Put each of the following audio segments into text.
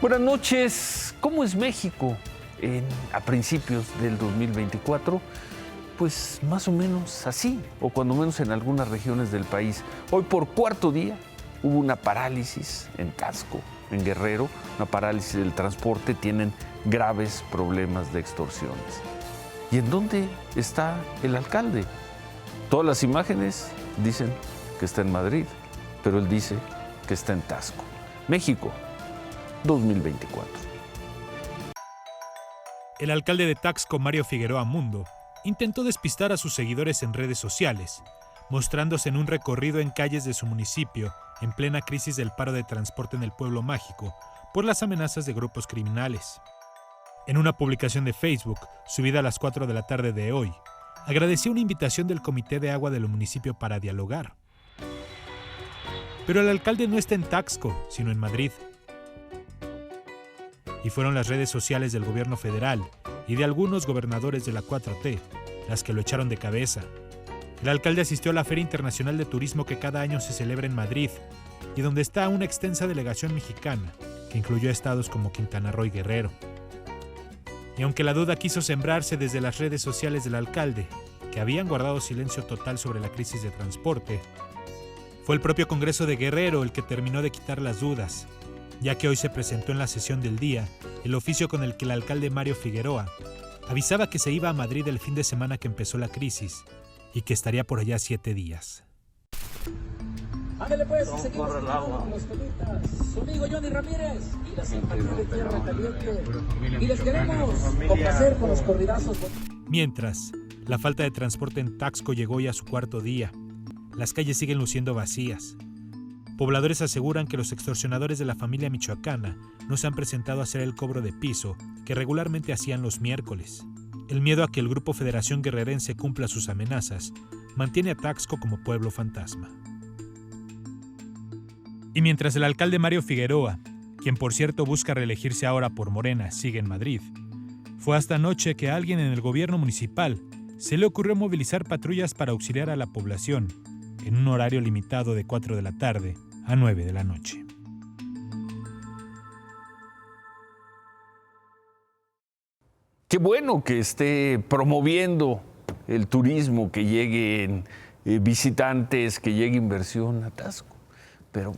Buenas noches. ¿Cómo es México a principios del 2024? Pues más o menos así, o cuando menos en algunas regiones del país. Hoy por cuarto día hubo una parálisis en Taxco, en Guerrero, una parálisis del transporte. Tienen graves problemas de extorsiones. ¿Y en dónde está el alcalde? Todas las imágenes dicen que está en Madrid, pero él dice que está en Taxco. México, 2024. El alcalde de Taxco, Mario Figueroa Mundo, intentó despistar a sus seguidores en redes sociales, mostrándose en un recorrido en calles de su municipio en plena crisis del paro de transporte en el pueblo mágico por las amenazas de grupos criminales. En una publicación de Facebook, subida a las 4 de la tarde de hoy, agradeció una invitación del Comité de Agua del municipio para dialogar. Pero el alcalde no está en Taxco, sino en Madrid. Y fueron las redes sociales del gobierno federal y de algunos gobernadores de la 4T las que lo echaron de cabeza. El alcalde asistió a la Feria Internacional de Turismo que cada año se celebra en Madrid y donde está una extensa delegación mexicana que incluyó estados como Quintana Roo y Guerrero. Y aunque la duda quiso sembrarse desde las redes sociales del alcalde, que habían guardado silencio total sobre la crisis de transporte, fue el propio Congreso de Guerrero el que terminó de quitar las dudas, ya que hoy se presentó en la sesión del día el oficio con el que el alcalde Mario Figueroa avisaba que se iba a Madrid el fin de semana que empezó la crisis y que estaría por allá 7 días. Ándale pues, seguimos con los temitas. Su amigo Johnny Ramírez y la simpatía de Tierra Caliente. Y les queremos complacer con los corridazos. Mientras, la falta de transporte en Taxco llegó ya a su cuarto día. Las calles siguen luciendo vacías. Pobladores aseguran que los extorsionadores de la familia michoacana no se han presentado a hacer el cobro de piso que regularmente hacían los miércoles. El miedo a que el Grupo Federación Guerrerense cumpla sus amenazas mantiene a Taxco como pueblo fantasma. Y mientras el alcalde Mario Figueroa, quien por cierto busca reelegirse ahora por Morena, sigue en Madrid, fue hasta anoche que a alguien en el gobierno municipal se le ocurrió movilizar patrullas para auxiliar a la población en un horario limitado de 4 de la tarde a 9 de la noche. Qué bueno que esté promoviendo el turismo, que lleguen visitantes, que llegue inversión a Taxco. Pero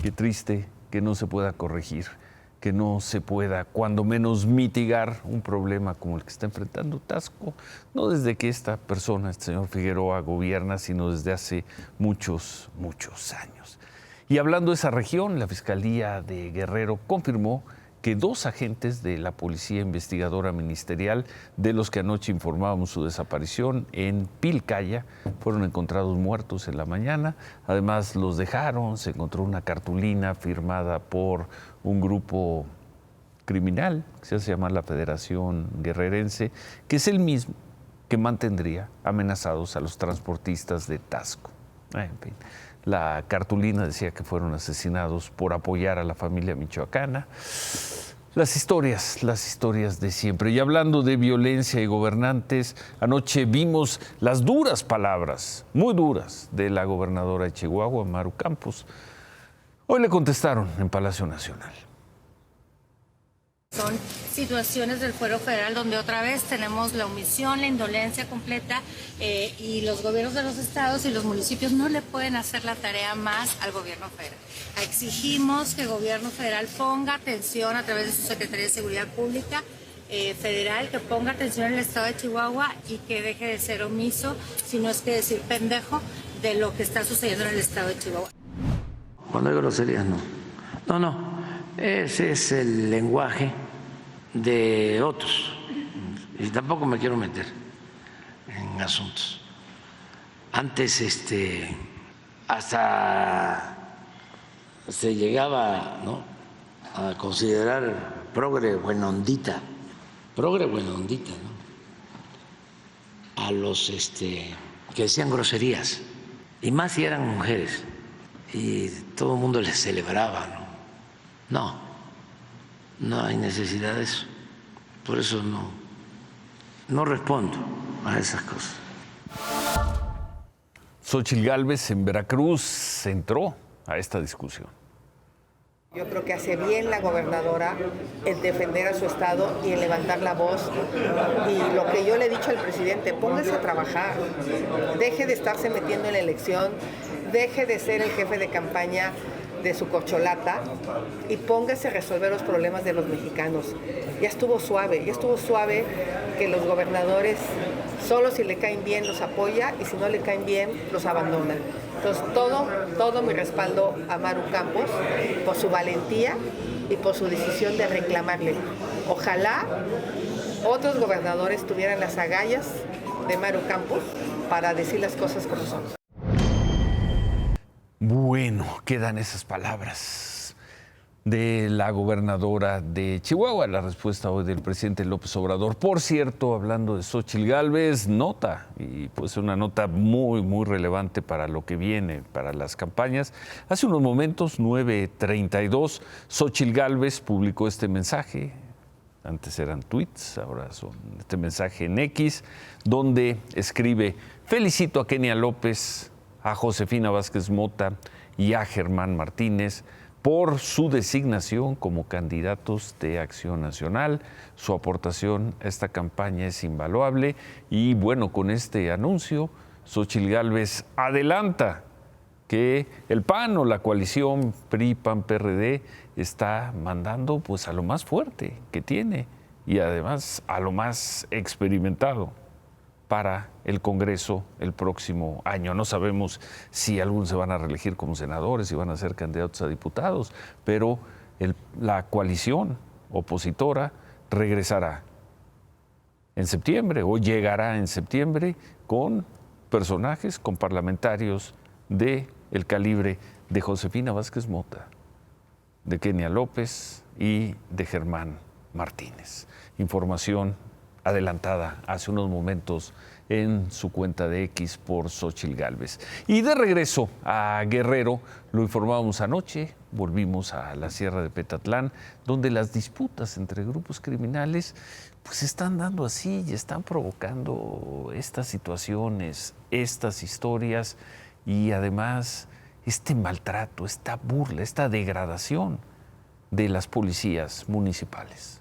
qué triste que no se pueda corregir, que no se pueda, cuando menos, mitigar un problema como el que está enfrentando Taxco, no desde que esta persona, este señor Figueroa, gobierna, sino desde hace muchos, muchos años. Y hablando de esa región, la Fiscalía de Guerrero confirmó que 2 agentes de la Policía Investigadora Ministerial, de los que anoche informábamos su desaparición en Pilcaya, fueron encontrados muertos en la mañana. Además, los dejaron, se encontró una cartulina firmada por un grupo criminal, que se hace llamar la Federación Guerrerense, que es el mismo que mantendría amenazados a los transportistas de Taxco. En fin, la cartulina decía que fueron asesinados por apoyar a la familia michoacana. Las historias de siempre. Y hablando de violencia y gobernantes, anoche vimos las duras palabras, muy duras, de la gobernadora de Chihuahua, Maru Campos. Hoy le contestaron en Palacio Nacional. Son situaciones del fuero federal donde otra vez tenemos la omisión, la indolencia completa y los gobiernos de los estados y los municipios no le pueden hacer la tarea más al gobierno federal. Exigimos que el gobierno federal ponga atención a través de su Secretaría de Seguridad Pública federal, que ponga atención en el estado de Chihuahua y que deje de ser omiso, si no es que decir pendejo, de lo que está sucediendo en el estado de Chihuahua. Cuando hay groserías, no. No. Ese es el lenguaje de otros y tampoco me quiero meter en asuntos. Antes hasta se llegaba, ¿no?, a considerar progre buenondita, ¿no?, a los que decían groserías, y más si eran mujeres, y todo el mundo les celebraba, ¿no? No hay necesidad de eso. Por eso no respondo a esas cosas. Xóchitl Gálvez en Veracruz entró a esta discusión. Yo creo que hace bien la gobernadora en defender a su estado y en levantar la voz. Y lo que yo le he dicho al presidente, póngase a trabajar, deje de estarse metiendo en la elección, deje de ser el jefe de campaña de su corcholata y póngase a resolver los problemas de los mexicanos. Ya estuvo suave que los gobernadores solo si le caen bien los apoya y si no le caen bien los abandona. Entonces todo mi respaldo a Maru Campos por su valentía y por su decisión de reclamarle. Ojalá otros gobernadores tuvieran las agallas de Maru Campos para decir las cosas como son. Bueno, quedan esas palabras de la gobernadora de Chihuahua, la respuesta hoy del presidente López Obrador. Por cierto, hablando de Xóchitl Gálvez, nota, y pues una nota muy, muy relevante para lo que viene, para las campañas. Hace unos momentos, 9:32, Xóchitl Gálvez publicó este mensaje. Antes eran tweets, ahora son este mensaje en X, donde escribe: felicito a Kenia López, a Josefina Vázquez Mota y a Germán Martínez por su designación como candidatos de Acción Nacional. Su aportación a esta campaña es invaluable y bueno, con este anuncio, Xóchitl Gálvez adelanta que el PAN o la coalición PRI-PAN-PRD está mandando pues a lo más fuerte que tiene y además a lo más experimentado para el Congreso el próximo año. No sabemos si algunos se van a reelegir como senadores, si van a ser candidatos a diputados, pero la coalición opositora regresará en septiembre o llegará en septiembre con personajes, con parlamentarios del calibre de Josefina Vázquez Mota, de Kenia López y de Germán Martínez. Información adelantada hace unos momentos en su cuenta de X por Xóchitl Gálvez. Y de regreso a Guerrero, lo informábamos anoche, volvimos a la Sierra de Petatlán, donde las disputas entre grupos criminales pues se están dando así y están provocando estas situaciones, estas historias y además este maltrato, esta burla, esta degradación de las policías municipales.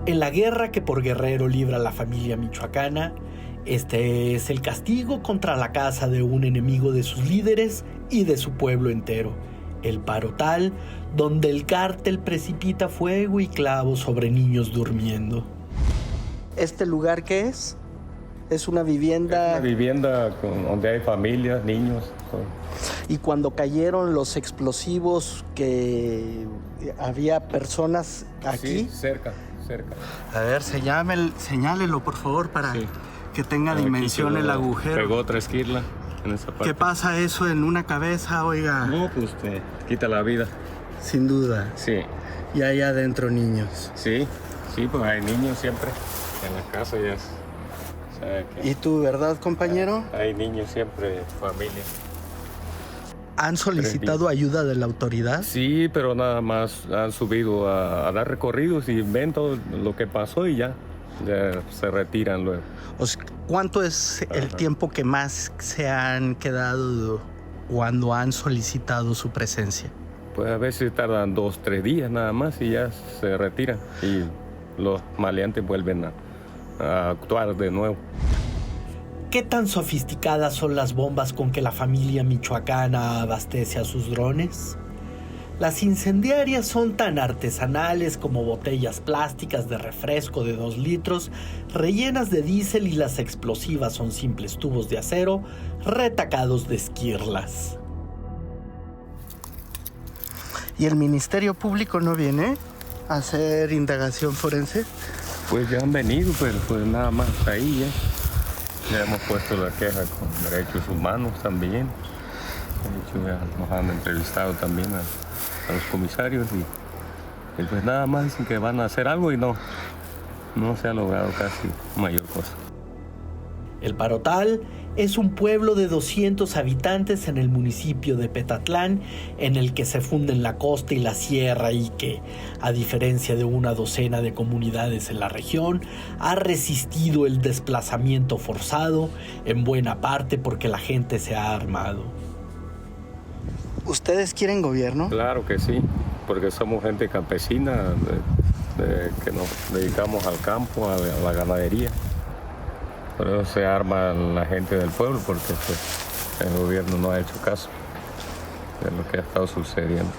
En la guerra que por Guerrero libra la familia michoacana, este es el castigo contra la casa de un enemigo de sus líderes y de su pueblo entero, el paro tal, donde el cártel precipita fuego y clavos sobre niños durmiendo. ¿Este lugar qué es? ¿Es una vivienda? Es una vivienda donde hay familias, niños. Y cuando cayeron los explosivos, que había personas aquí. Sí, cerca. A ver, señálelo por favor para que tenga dimensión el agujero. Pegó otra esquirla en esa parte. ¿Qué pasa eso en una cabeza, oiga? No, pues te quita la vida. Sin duda. Sí. Y hay adentro niños. Sí, pues hay niños siempre. En la casa ya. ¿Y tú, verdad, compañero? Hay niños siempre, familia. ¿Han solicitado ayuda de la autoridad? Sí, pero nada más han subido a dar recorridos y ven todo lo que pasó y ya se retiran luego. ¿Cuánto es el tiempo que más se han quedado cuando han solicitado su presencia? Pues a veces tardan 2, 3 días nada más y ya se retiran y los maleantes vuelven a actuar de nuevo. ¿Qué tan sofisticadas son las bombas con que la familia michoacana abastece a sus drones? Las incendiarias son tan artesanales como botellas plásticas de refresco de 2 litros rellenas de diésel, y las explosivas son simples tubos de acero retacados de esquirlas. ¿Y el Ministerio Público no viene a hacer indagación forense? Pues ya han venido, pero pues nada más ahí ya. Ya hemos puesto la queja con Derechos Humanos también. De hecho, ya nos han entrevistado también a los comisarios y pues nada más dicen que van a hacer algo y no se ha logrado casi mayor cosa. El paro tal Es un pueblo de 200 habitantes en el municipio de Petatlán, en el que se funden la costa y la sierra y que, a diferencia de una docena de comunidades en la región, ha resistido el desplazamiento forzado, en buena parte porque la gente se ha armado. ¿Ustedes quieren gobierno? Claro que sí, porque somos gente campesina que nos dedicamos al campo, a la ganadería. Por eso se arma la gente del pueblo, porque pues, el gobierno no ha hecho caso de lo que ha estado sucediendo.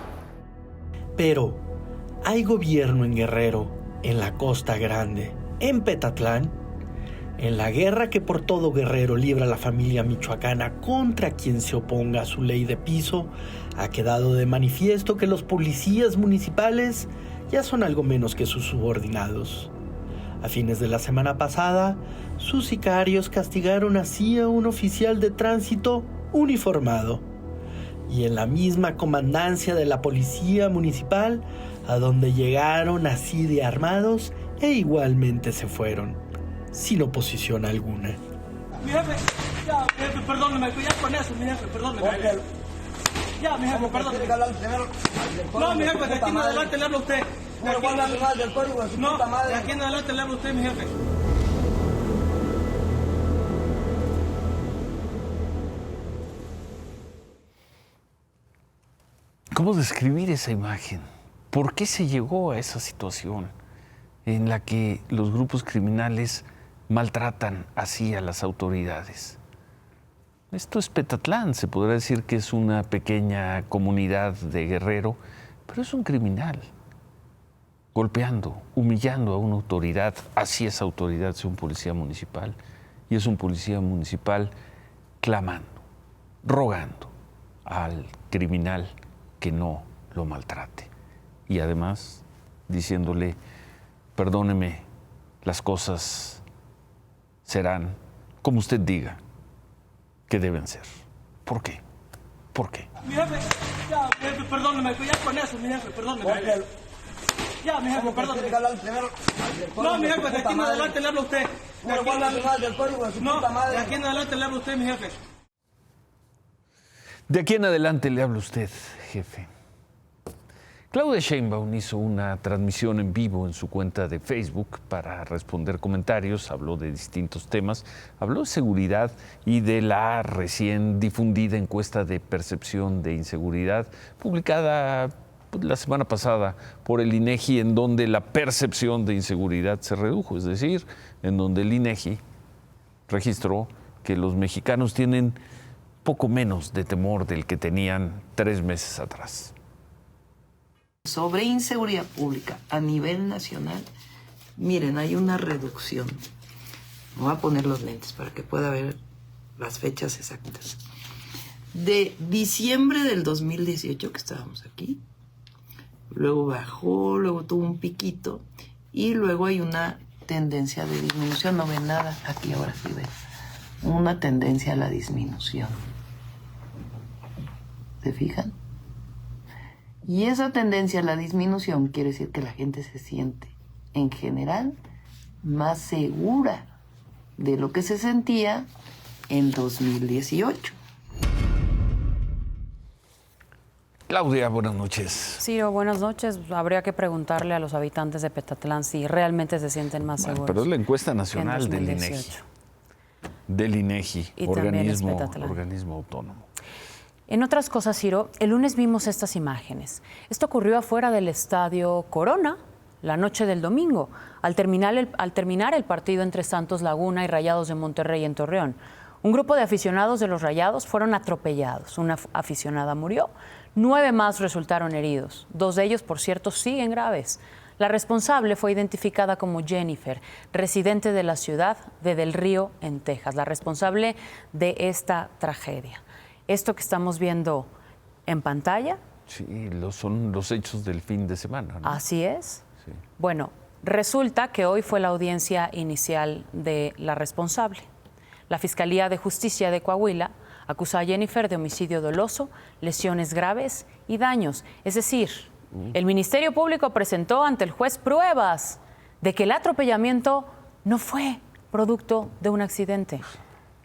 Pero, ¿hay gobierno en Guerrero, en la Costa Grande, en Petatlán? En la guerra que por todo Guerrero libra la familia michoacana contra quien se oponga a su ley de piso, ha quedado de manifiesto que los policías municipales ya son algo menos que sus subordinados. A fines de la semana pasada, sus sicarios castigaron así a un oficial de tránsito uniformado. Y en la misma comandancia de la policía municipal, a donde llegaron así de armados e igualmente se fueron, sin oposición alguna. Mi jefe, ya, mi jefe, perdóneme, ya con eso, mi jefe, perdóneme. Ya, mi jefe, perdóneme. No, mi jefe, de aquí en adelante le habla a usted. No, de aquí en adelante le habla a usted, mi jefe. ¿Cómo describir esa imagen? ¿Por qué se llegó a esa situación en la que los grupos criminales maltratan así a las autoridades? Esto es Petatlán, se podrá decir que es una pequeña comunidad de Guerrero, pero es un criminal golpeando, humillando a una autoridad, así esa autoridad sea un policía municipal, y es un policía municipal clamando, rogando al criminal que no lo maltrate. Y además diciéndole, perdóneme, las cosas serán como usted diga que deben ser. ¿Por qué? ¿Por qué? Mi jefe, ya, mi jefe, perdóneme, ya con eso, mi jefe, perdóneme. Ya, mi jefe, perdóneme. No, mi jefe, de aquí en adelante le habla a usted. No, de aquí en adelante le habla a usted, mi jefe. De aquí en adelante le habla usted, jefe. Claudia Sheinbaum hizo una transmisión en vivo en su cuenta de Facebook para responder comentarios, habló de distintos temas, habló de seguridad y de la recién difundida encuesta de percepción de inseguridad publicada la semana pasada por el INEGI, en donde la percepción de inseguridad se redujo, es decir, en donde el INEGI registró que los mexicanos tienen poco menos de temor del que tenían 3 meses atrás. Sobre inseguridad pública a nivel nacional, miren, hay una reducción. Me voy a poner los lentes para que pueda ver las fechas exactas. De diciembre del 2018, que estábamos aquí, luego bajó, luego tuvo un piquito y luego hay una tendencia de disminución. No ven nada, aquí ahora sí ven. Una tendencia a la disminución. ¿Se fijan? Y esa tendencia a la disminución quiere decir que la gente se siente, en general, más segura de lo que se sentía en 2018. Claudia, buenas noches. Ciro, buenas noches. Habría que preguntarle a los habitantes de Petatlán si realmente se sienten más seguros. Pero es la encuesta nacional del INEGI. Del INEGI, organismo autónomo. En otras cosas, Ciro, el lunes vimos estas imágenes. Esto ocurrió afuera del Estadio Corona, la noche del domingo, al terminar el partido entre Santos Laguna y Rayados de Monterrey en Torreón. Un grupo de aficionados de los Rayados fueron atropellados. Una aficionada murió. 9 más resultaron heridos. 2 de ellos, por cierto, siguen graves. La responsable fue identificada como Jennifer, residente de la ciudad de Del Río, en Texas, la responsable de esta tragedia. Esto que estamos viendo en pantalla. Sí, son los hechos del fin de semana, ¿no? Así es. Sí. Bueno, resulta que hoy fue la audiencia inicial de la responsable. La Fiscalía de Justicia de Coahuila acusó a Jennifer de homicidio doloso, lesiones graves y daños. Es decir, el Ministerio Público presentó ante el juez pruebas de que el atropellamiento no fue producto de un accidente.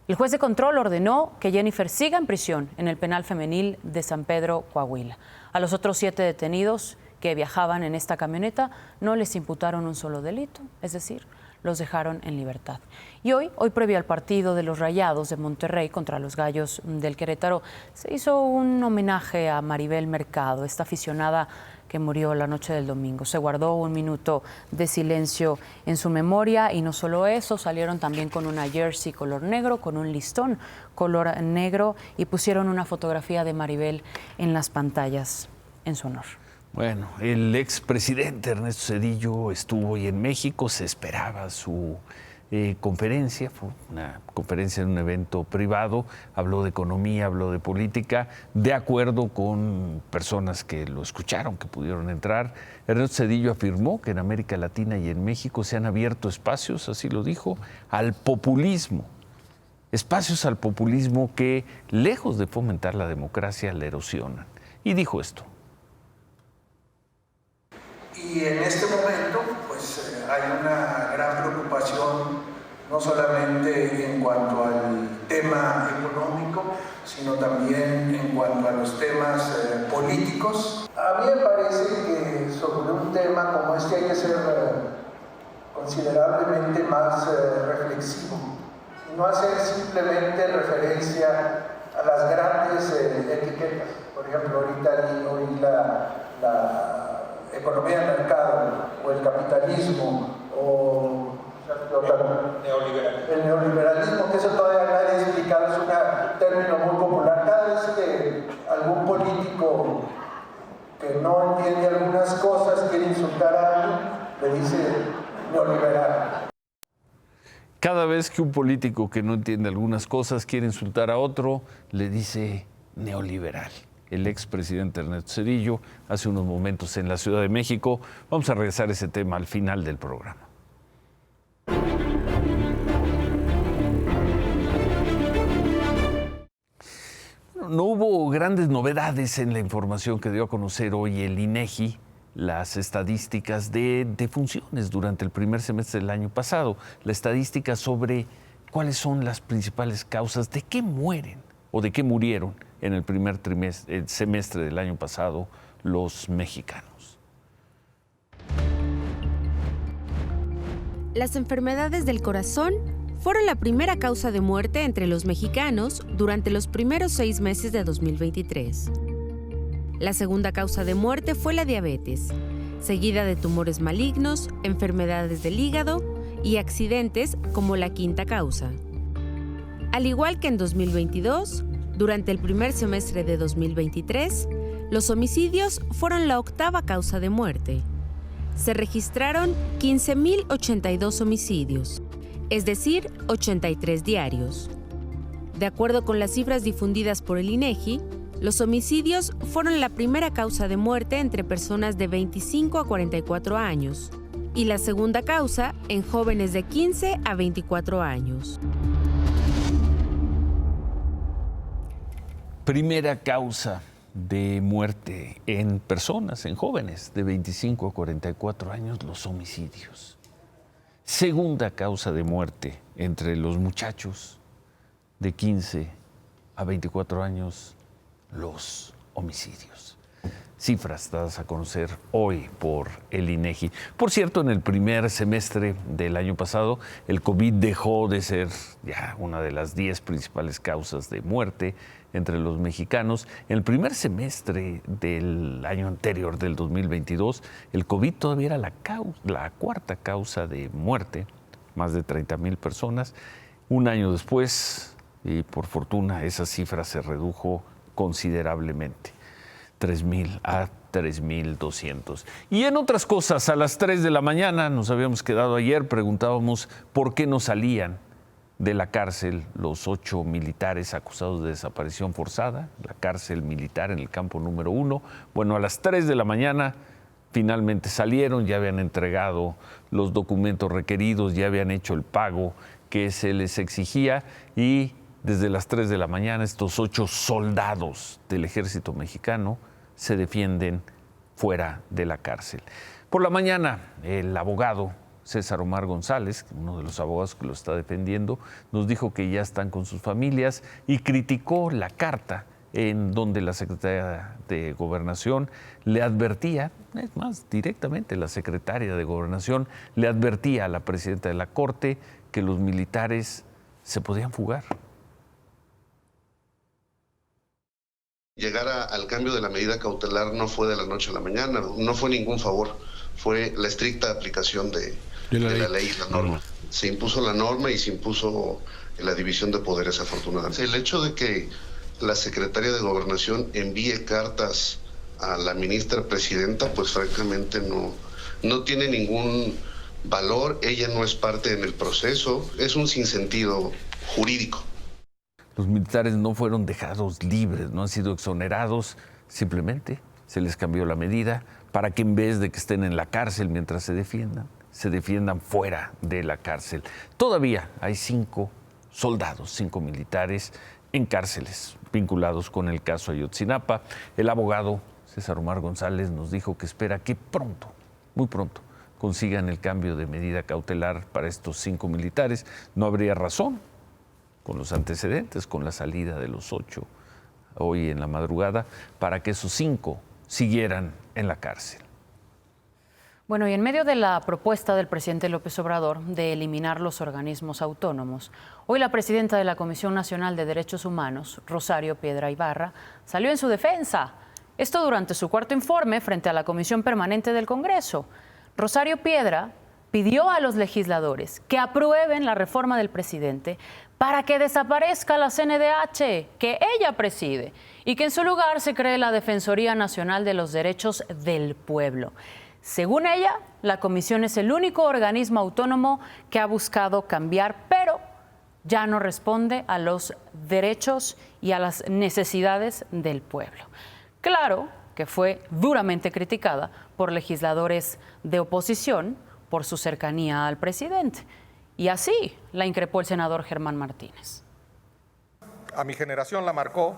El juez de control ordenó que Jennifer siga en prisión en el penal femenil de San Pedro, Coahuila. A los otros 7 detenidos que viajaban en esta camioneta no les imputaron un solo delito, es decir, los dejaron en libertad. Y hoy previo al partido de los Rayados de Monterrey contra los Gallos del Querétaro, se hizo un homenaje a Maribel Mercado, esta aficionada que murió la noche del domingo. Se guardó un minuto de silencio en su memoria y no solo eso, salieron también con una jersey color negro, con un listón color negro y pusieron una fotografía de Maribel en las pantallas en su honor. Bueno, el expresidente Ernesto Zedillo estuvo hoy en México, se esperaba su conferencia, fue una conferencia en un evento privado, habló de economía, habló de política, de acuerdo con personas que lo escucharon, que pudieron entrar. Ernesto Zedillo afirmó que en América Latina y en México se han abierto espacios, así lo dijo, al populismo. Espacios al populismo que, lejos de fomentar la democracia, la erosionan. Y dijo esto. Y en este momento, pues hay una gran preocupación, no solamente en cuanto al tema económico, sino también en cuanto a los temas políticos. A mí me parece que sobre un tema como este hay que ser considerablemente más reflexivo y no hacer simplemente referencia a las grandes etiquetas. Por ejemplo, ahorita oí la economía de mercado, o el capitalismo, o el neoliberalismo, que eso todavía nadie ha explicado, es un término muy popular. Cada vez que algún político que no entiende algunas cosas quiere insultar a alguien, le dice neoliberal. Cada vez que un político que no entiende algunas cosas quiere insultar a otro, le dice neoliberal. El expresidente Ernesto Zedillo hace unos momentos en la Ciudad de México. Vamos a regresar a ese tema al final del programa. No hubo grandes novedades en la información que dio a conocer hoy el INEGI, las estadísticas de defunciones durante el primer semestre del año pasado, la estadística sobre cuáles son las principales causas de qué mueren o de qué murieron en el primer semestre del año pasado los mexicanos. Las enfermedades del corazón fueron la primera causa de muerte entre los mexicanos durante los primeros 6 meses de 2023. La segunda causa de muerte fue la diabetes, seguida de tumores malignos, enfermedades del hígado y accidentes como la quinta causa. Al igual que en 2022, durante el primer semestre de 2023, los homicidios fueron la octava causa de muerte. Se registraron 15.082 homicidios, es decir, 83 diarios. De acuerdo con las cifras difundidas por el INEGI, los homicidios fueron la primera causa de muerte entre personas de 25 a 44 años y la segunda causa en jóvenes de 15 a 24 años. Primera causa de muerte en personas, en jóvenes de 25 a 44 años, los homicidios. Segunda causa de muerte entre los muchachos de 15 a 24 años, los homicidios. Cifras dadas a conocer hoy por el INEGI. Por cierto, en el primer semestre del año pasado, el COVID dejó de ser ya una de las 10 principales causas de muerte entre los mexicanos. En el primer semestre del año anterior, del 2022, el COVID todavía era la cuarta causa de muerte, más de 30,000 personas. Un año después, y por fortuna, esa cifra se redujo considerablemente. 3,000 a 3,200. Y en otras cosas, a las 3 de la mañana, nos habíamos quedado ayer, preguntábamos por qué no salían de la cárcel los 8 militares acusados de desaparición forzada, la cárcel militar en el campo número 1. Bueno, a las 3 de la mañana finalmente salieron, ya habían entregado los documentos requeridos, ya habían hecho el pago que se les exigía y desde las 3 de la mañana estos 8 soldados del ejército mexicano se defienden fuera de la cárcel. Por la mañana, el abogado César Omar González, uno de los abogados que lo está defendiendo, nos dijo que ya están con sus familias y criticó la carta en donde la secretaria de Gobernación le advertía, es más, directamente la secretaria de Gobernación le advertía a la presidenta de la Corte que los militares se podían fugar. Llegar al cambio de la medida cautelar no fue de la noche a la mañana, no fue ningún favor, fue la estricta aplicación de la ley y la norma. Se impuso la norma y se impuso la división de poderes, afortunadamente. El hecho de que la secretaria de Gobernación envíe cartas a la ministra presidenta, pues francamente no tiene ningún valor, ella no es parte en el proceso, es un sinsentido jurídico. Los militares no fueron dejados libres, no han sido exonerados, simplemente se les cambió la medida para que en vez de que estén en la cárcel mientras se defiendan fuera de la cárcel. Todavía hay 5 soldados, 5 militares en cárceles vinculados con el caso Ayotzinapa. El abogado César Omar González nos dijo que espera que pronto, muy pronto, consigan el cambio de medida cautelar para estos 5 militares. No habría razón, con los antecedentes, con la salida de los 8 hoy en la madrugada, para que esos 5 siguieran en la cárcel. Bueno, y en medio de la propuesta del presidente López Obrador de eliminar los organismos autónomos, hoy la presidenta de la Comisión Nacional de Derechos Humanos, Rosario Piedra Ibarra, salió en su defensa. Esto durante su cuarto informe frente a la Comisión Permanente del Congreso. Rosario Piedra pidió a los legisladores que aprueben la reforma del presidente para que desaparezca la CNDH, que ella preside, y que en su lugar se cree la Defensoría Nacional de los Derechos del Pueblo. Según ella, la comisión es el único organismo autónomo que ha buscado cambiar, pero ya no responde a los derechos y a las necesidades del pueblo. Claro que fue duramente criticada por legisladores de oposición por su cercanía al presidente. Y así la increpó el senador Germán Martínez. A mi generación la marcó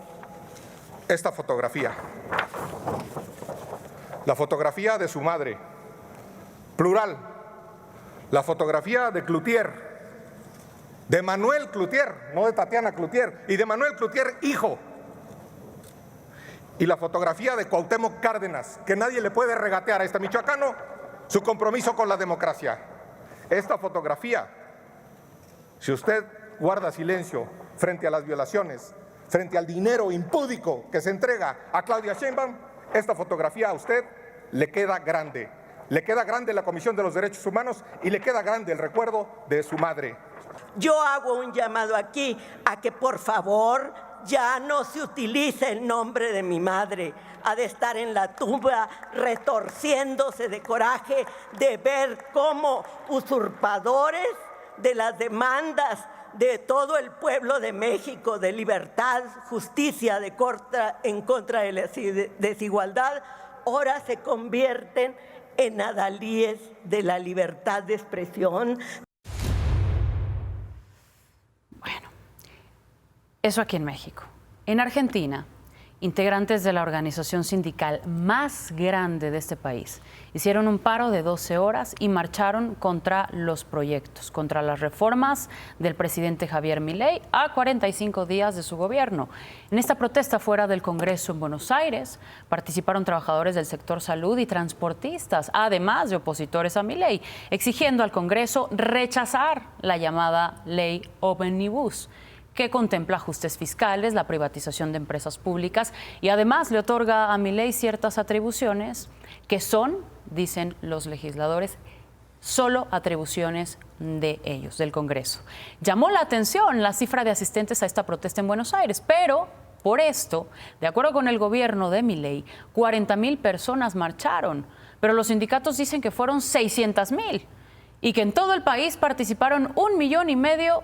esta fotografía. La fotografía de su madre, plural. La fotografía de Cloutier, de Manuel Cloutier, no de Tatiana Cloutier, y de Manuel Cloutier, hijo. Y la fotografía de Cuauhtémoc Cárdenas, que nadie le puede regatear a este michoacano su compromiso con la democracia. Esta fotografía, si usted guarda silencio frente a las violaciones, frente al dinero impúdico que se entrega a Claudia Sheinbaum, esta fotografía a usted le queda grande. Le queda grande la Comisión de los Derechos Humanos y le queda grande el recuerdo de su madre. Yo hago un llamado aquí a que por favor ya no se utilice el nombre de mi madre. Ha de estar en la tumba retorciéndose de coraje de ver cómo usurpadores de las demandas de todo el pueblo de México, de libertad, justicia, en contra de la desigualdad, ahora se convierten en adalíes de la libertad de expresión. Bueno, eso aquí en México. En Argentina, integrantes de la organización sindical más grande de este país hicieron un paro de 12 horas y marcharon contra los proyectos, contra las reformas del presidente Javier Milei a 45 días de su gobierno. En esta protesta fuera del Congreso en Buenos Aires participaron trabajadores del sector salud y transportistas, además de opositores a Milei, exigiendo al Congreso rechazar la llamada Ley Omnibus, que contempla ajustes fiscales, la privatización de empresas públicas y además le otorga a Milei ciertas atribuciones que son, dicen los legisladores, solo atribuciones de ellos, del Congreso. Llamó la atención la cifra de asistentes a esta protesta en Buenos Aires, pero por esto, de acuerdo con el gobierno de Milei, 40,000 personas marcharon, pero los sindicatos dicen que fueron 600,000. Y que en todo el país participaron 1,5 millones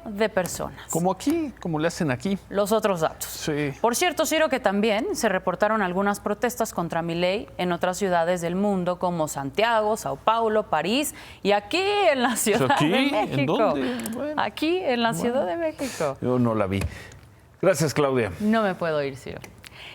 de personas. Como aquí, como le hacen aquí. Los otros datos. Sí. Por cierto, Ciro, que también se reportaron algunas protestas contra Milei en otras ciudades del mundo, como Santiago, Sao Paulo, París y aquí en la Ciudad de México. ¿En dónde? Bueno, aquí en la Ciudad de México. Yo no la vi. Gracias, Claudia. No me puedo ir, Ciro.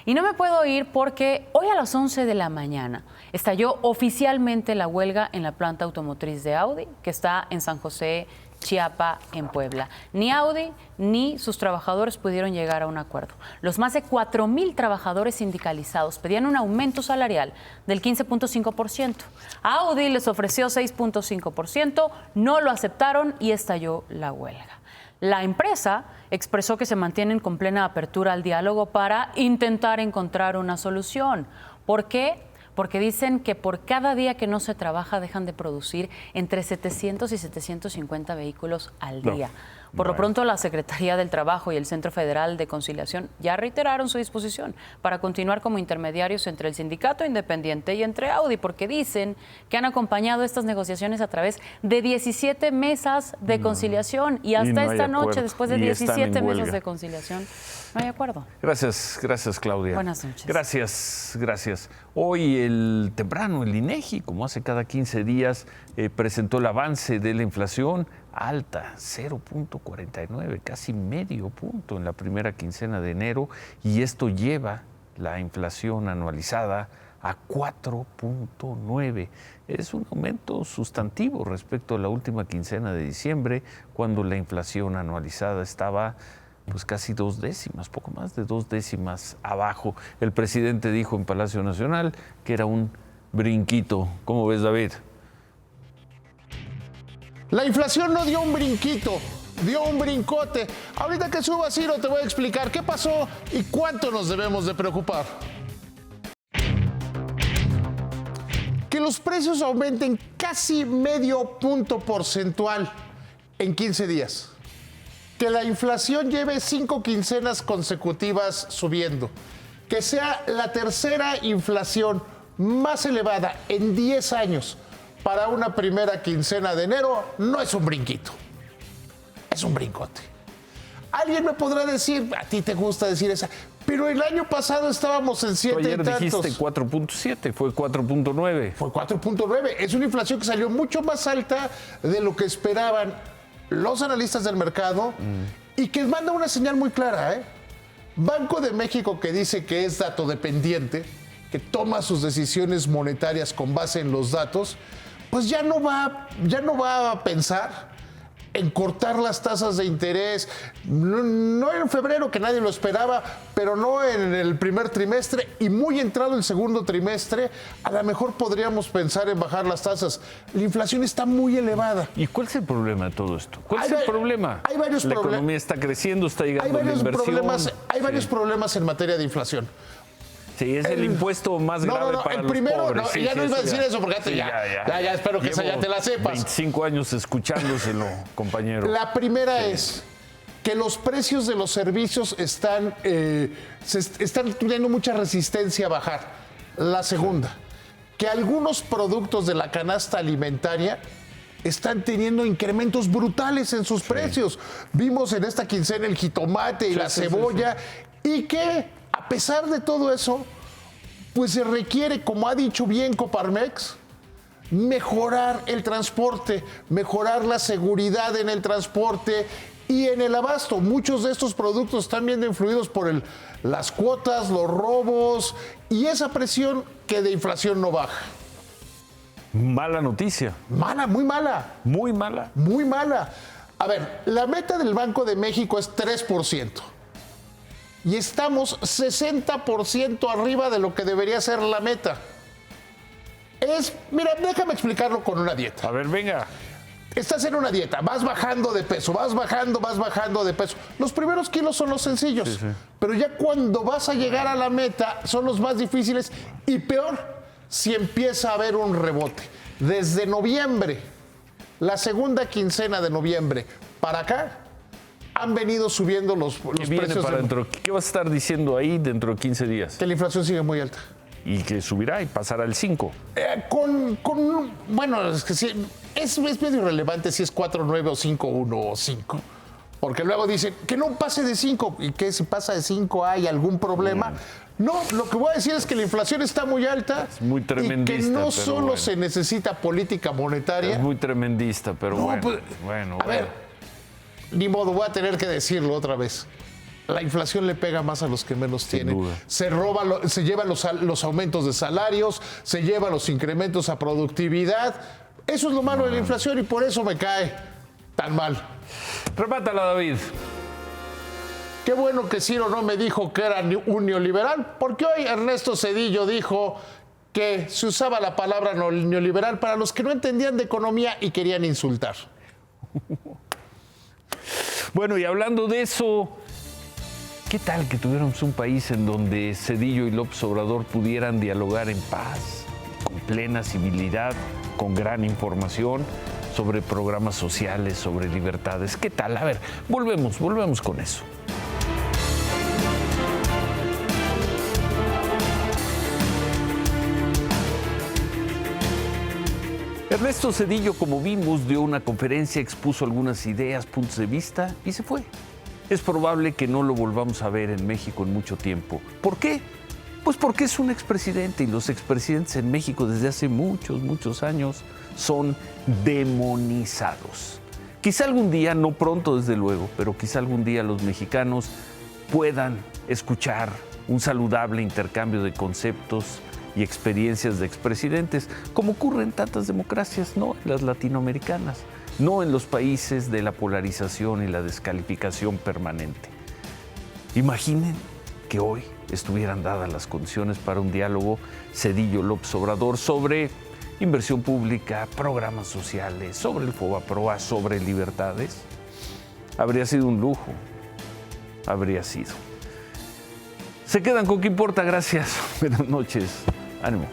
Y no me puedo ir porque hoy a las 11 de la mañana estalló oficialmente la huelga en la planta automotriz de Audi, que está en San José, Chiapa, en Puebla. Ni Audi ni sus trabajadores pudieron llegar a un acuerdo. Los más de 4,000 trabajadores sindicalizados pedían un aumento salarial del 15.5%. Audi les ofreció 6.5%, no lo aceptaron y estalló la huelga. La empresa expresó que se mantienen con plena apertura al diálogo para intentar encontrar una solución. ¿Por qué? Porque dicen que por cada día que no se trabaja dejan de producir entre 700 y 750 vehículos al día. Por lo pronto, la Secretaría del Trabajo y el Centro Federal de Conciliación ya reiteraron su disposición para continuar como intermediarios entre el sindicato independiente y entre Audi, porque dicen que han acompañado estas negociaciones a través de 17 mesas de conciliación y hasta esta noche, después de 17 mesas de conciliación, no hay acuerdo. Gracias, Claudia. Buenas noches. Gracias. Hoy temprano el INEGI, como hace cada 15 días, presentó el avance de la inflación alta, 0.49, casi medio punto en la primera quincena de enero, y esto lleva la inflación anualizada a 4.9. Es un aumento sustantivo respecto a la última quincena de diciembre, cuando la inflación anualizada estaba pues casi 2 décimas, poco más de 2 décimas abajo. El presidente dijo en Palacio Nacional que era un brinquito. ¿Cómo ves, David? La inflación no dio un brinquito, dio un brincote. Ahorita que suba Ciro te voy a explicar qué pasó y cuánto nos debemos de preocupar. Que los precios aumenten casi medio punto porcentual en 15 días. Que la inflación lleve 5 quincenas consecutivas subiendo. Que sea la tercera inflación más elevada en 10 años. Para una primera quincena de enero no es un brinquito, es un brincote. Alguien me podrá decir, a ti te gusta decir esa, pero el año pasado estábamos en 7 y tantos. Ayer dijiste 4.7, fue 4.9. Fue 4.9, es una inflación que salió mucho más alta de lo que esperaban los analistas del mercado y que manda una señal muy clara, Banco de México, que dice que es dato dependiente, que toma sus decisiones monetarias con base en los datos, pues ya no va a pensar en cortar las tasas de interés, no en febrero, que nadie lo esperaba, pero no en el primer trimestre, y muy entrado el segundo trimestre, a lo mejor podríamos pensar en bajar las tasas. La inflación está muy elevada. ¿Y cuál es el problema de todo esto? ¿Cuál es el problema? Hay varios problemas. La economía está creciendo, está llegando la inversión. Hay varios problemas en materia de inflación. Sí, es el impuesto más grave para el primero, los pobres. Ya no iba a decir eso, porque ya espero que esa ya te la sepas. 25 años escuchándoselo, compañero. La primera es que los precios de los servicios están teniendo mucha resistencia a bajar. La segunda, que algunos productos de la canasta alimentaria están teniendo incrementos brutales en sus precios. Vimos en esta quincena el jitomate y la cebolla, y que a pesar de todo eso, pues se requiere, como ha dicho bien Coparmex, mejorar el transporte, mejorar la seguridad en el transporte y en el abasto. Muchos de estos productos están viendo influidos por las cuotas, los robos y esa presión que de inflación no baja. Mala noticia. Mala, muy mala. Muy mala. Muy mala. A ver, la meta del Banco de México es 3%. Y estamos 60% arriba de lo que debería ser la meta. Mira, déjame explicarlo con una dieta. A ver, venga. Estás en una dieta, vas bajando de peso, vas bajando de peso. Los primeros kilos son los sencillos, pero ya cuando vas a llegar a la meta son los más difíciles y peor si empieza a haber un rebote. Desde noviembre, la segunda quincena de noviembre para acá, han venido subiendo los precios. ¿Qué vas a estar diciendo ahí dentro de 15 días? Que la inflación sigue muy alta. Y que subirá y pasará al 5. Bueno, es que sí, es medio irrelevante si es 4.9 o 5.1 o 5. Porque luego dicen que no pase de 5 y que si pasa de 5 hay algún problema. No, lo que voy a decir es que la inflación está muy alta. Es muy tremendista. Y que no solo se necesita política monetaria. Es muy tremendista, pero A ver, ni modo, voy a tener que decirlo otra vez. la inflación le pega más a los que menos Sin tienen. duda. Se lleva los aumentos de salarios, se lleva los incrementos a productividad. Eso es lo malo de la inflación y por eso me cae tan mal. Remátala, David. Qué bueno que Ciro no me dijo que era un neoliberal, porque hoy Ernesto Zedillo dijo que se usaba la palabra neoliberal para los que no entendían de economía y querían insultar. Bueno, y hablando de eso, ¿qué tal que tuviéramos un país en donde Zedillo y López Obrador pudieran dialogar en paz, con plena civilidad, con gran información sobre programas sociales, sobre libertades? ¿Qué tal? A ver, volvemos con eso. Ernesto Zedillo, como vimos, dio una conferencia, expuso algunas ideas, puntos de vista y se fue. Es probable que no lo volvamos a ver en México en mucho tiempo. ¿Por qué? Pues porque es un expresidente y los expresidentes en México desde hace muchos años son demonizados. Quizá algún día, no pronto desde luego, pero quizá algún día los mexicanos puedan escuchar un saludable intercambio de conceptos y experiencias de expresidentes, como ocurre en tantas democracias, no en las latinoamericanas, no en los países de la polarización y la descalificación permanente. Imaginen que hoy estuvieran dadas las condiciones para un diálogo Zedillo-López Obrador sobre inversión pública, programas sociales, sobre el FOBAPROA, sobre libertades. Habría sido un lujo, habría sido. Se quedan con ¿Qué importa? Gracias. Buenas noches. Ánimo.